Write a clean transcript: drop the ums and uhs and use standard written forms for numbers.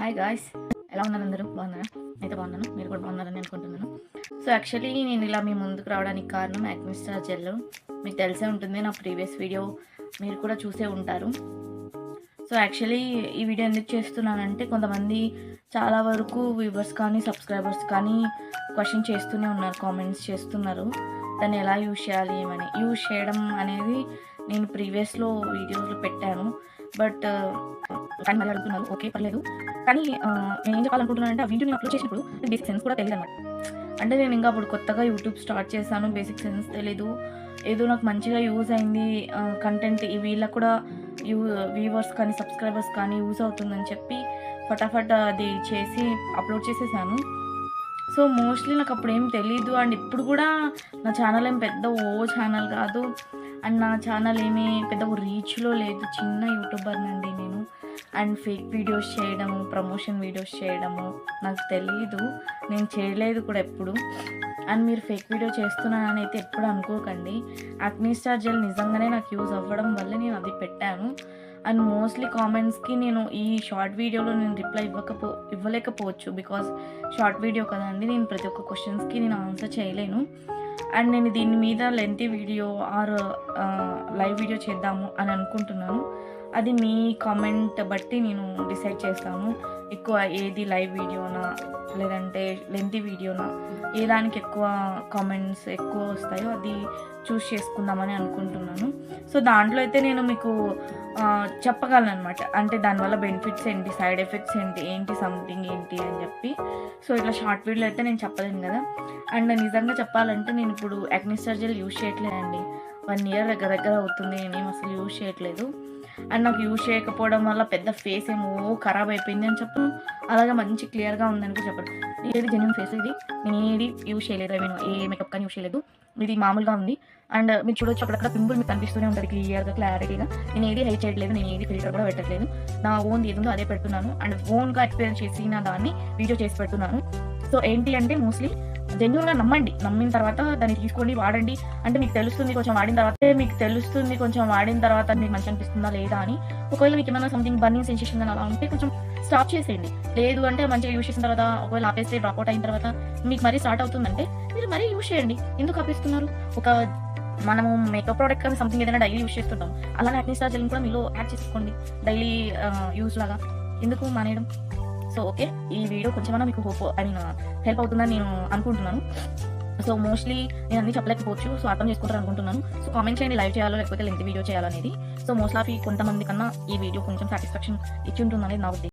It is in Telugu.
హాయ్ గాయ్స్, ఎలా ఉన్నారు అందరూ? బాగున్నారా? అయితే బాగున్నాను, మీరు కూడా బాగున్నారని అనుకుంటున్నాను. సో యాక్చువల్లీ నేను ఇలా మీ ముందుకు రావడానికి కారణం యాక్ని స్టార్ జెల్. మీకు తెలిసే ఉంటుంది, నా ప్రీవియస్ వీడియో మీరు కూడా చూసే ఉంటారు. సో యాక్చువల్లీ ఈ వీడియో ఎందుకు చేస్తున్నానంటే, కొంతమంది చాలా వరకు వ్యూవర్స్ కానీ సబ్స్క్రైబర్స్ కానీ క్వశ్చన్ చేస్తూనే ఉన్నారు, కామెంట్స్ చేస్తున్నారు దాన్ని ఎలా యూజ్ చేయాలి ఏమని. యూజ్ చేయడం అనేది నేను ప్రీవియస్లో వీడియోస్లో పెట్టాను, బట్ కానీ మరి అడుగుతున్నారు. ఓకే, పర్లేదు. కానీ నేను ఏం చెప్పాలనుకుంటున్నానంటే, ఆ వీడియో నేను అప్లోడ్ చేసినప్పుడు బేసిక్ సెన్స్ కూడా తెలియదు అనమాట. అంటే నేను ఇంకా అప్పుడు కొత్తగా యూట్యూబ్ స్టార్ట్ చేశాను, బేసిక్ సెన్స్ తెలీదు. ఏదో నాకు మంచిగా యూజ్ అయింది కంటెంట్, వీళ్ళకు కూడా వ్యూవర్స్ కానీ సబ్స్క్రైబర్స్ కానీ యూజ్ అవుతుందని చెప్పి ఫటాఫట్ అది చేసి అప్లోడ్ చేసేసాను. సో మోస్ట్లీ నాకు అప్పుడు ఏం తెలీదు. అండ్ ఇప్పుడు కూడా నా ఛానల్ ఏం పెద్ద ఛానల్ కాదు, అండ్ నా ఛానల్ ఏమీ పెద్ద రీచ్లో లేదు. చిన్న యూట్యూబర్నండి నేను. అండ్ ఫేక్ వీడియోస్ చేయడము, ప్రమోషన్ వీడియోస్ చేయడము నాకు తెలీదు, నేను చేయలేదు కూడా ఎప్పుడు. అండ్ మీరు ఫేక్ వీడియో చేస్తున్నానని అయితే ఎప్పుడు అనుకోకండి. యాక్ని స్టార్ జెల్ నిజంగానే నాకు యూజ్ అవ్వడం వల్ల నేను అది పెట్టాను. అండ్ మోస్ట్లీ కామెంట్స్కి నేను ఈ షార్ట్ వీడియోలో నేను రిప్లై ఇవ్వలేకపోవచ్చు, బికాస్ షార్ట్ వీడియో కదండి. నేను ప్రతి ఒక్క క్వశ్చన్స్కి నేను ఆన్సర్ చేయలేను. అండ్ నేను దీని మీద lengthy video or live video చేద్దాము అని అనుకుంటున్నాను. అది మీ కామెంట్ బట్టి నేను డిసైడ్ చేస్తాను, ఎక్కువ ఏది లైవ్ వీడియోనా లేదంటే లెంతీ వీడియోనా, ఏ దానికి ఎక్కువ కామెంట్స్ ఎక్కువ వస్తాయో అది చూస్ చేసుకుందామని అనుకుంటున్నాను. సో దాంట్లో అయితే నేను మీకు చెప్పగలను అనమాట, అంటే దానివల్ల బెనిఫిట్స్ ఏంటి, సైడ్ ఎఫెక్ట్స్ ఏంటి సంథింగ్ ఏంటి అని చెప్పి. సో ఇట్లా షార్ట్ వీడియోలో అయితే నేను చెప్పలేను కదా. అండ్ నిజంగా చెప్పాలంటే నేను ఇప్పుడు యాక్ని స్టార్ జెల్ యూజ్ చేయట్లేదండి. 1 year దగ్గర అవుతుంది నేనేం అసలు యూజ్ చేయట్లేదు. అండ్ నాకు యూజ్ చేయకపోవడం వల్ల పెద్ద ఫేస్ ఏమో ఖరాబ్ అయిపోయింది అని చెప్పు, అలాగే మంచి క్లియర్గా ఉందని చెప్పండి. ఏది జెన్యున్ ఫేస్, ఇది నేను ఏది యూజ్ చేయలేదు, ఐ మీన్ ఏ మేకప్ కానీ యూజ్ చేయలేదు, ఇది మామూలుగా ఉంది. అండ్ మీరు చూడొచ్చు, అక్కడక్కడ పింపుల్ మీకు కనిపిస్తూనే ఉంటుంది క్లియర్గా క్లారిటీగా. నేను ఏది హైట్ చేయట్లేదు, నేను ఏది ఫిల్టర్ కూడా పెట్టట్లేదు, నా ఓన్ ఏది ఉందో అదే పెడుతున్నాను. అండ్ ఓన్గా ఎక్స్పీరియన్స్ చేసిన దాన్ని వీడియో చేసి పెడుతున్నాను. సో ఏంటి అంటే, మోస్ట్లీ జెన్యున్గా నమ్మండి, నమ్మిన తర్వాత దాన్ని తీసుకోండి, వాడండి. అంటే మీకు తెలుస్తుంది కొంచెం వాడిన తర్వాత మీకు మంచి అనిపిస్తుందా లేదా అని. ఒకవేళ మీకు ఏమైనా సంథింగ్ బర్నింగ్ సెన్సేషన్ అని అలా ఉంటే కొంచెం స్టాప్ చేసేయండి. లేదు అంటే మంచిగా యూజ్ చేసిన తర్వాత ఒకవేళ ఆపేస్తే డ్రాప్అవుట్ అయిన తర్వాత మీకు మరీ స్టార్ట్ అవుతుందంటే మీరు మరీ యూజ్ చేయండి. ఎందుకు ఆపేస్తున్నారు? మనము మేకప్ ప్రోడక్ట్ కానీ సంథింగ్ ఏదైనా డైలీ యూజ్ చేస్తుంటాం, అలానే యాక్ని స్టార్ జెల్ కూడా మీలో యాడ్ చేసుకోండి డైలీ యూజ్ లాగా. ఎందుకు మానేయడం? సో ఓకే, ఈ వీడియో కొంచెమైనా మీకు హెల్ప్ అవుతుందని నేను అనుకుంటున్నాను. సో మోస్ట్లీ నేను అన్నీ చెప్పలేకపోవచ్చు, సో అర్థం చేసుకుంటారు అనుకుంటున్నాను. సో కామెంట్ చేయండి, లైవ్ చేయాలో లేకపోతే లెంత్ వీడియో చేయాలనేది. సో మోస్ట్ ఆఫ్ కొంతమంది కన్నా ఈ వీడియో కొంచెం సాటిస్ఫాక్షన్ ఇచ్చి ఉంటుందనేది నా ఉద్దేశం.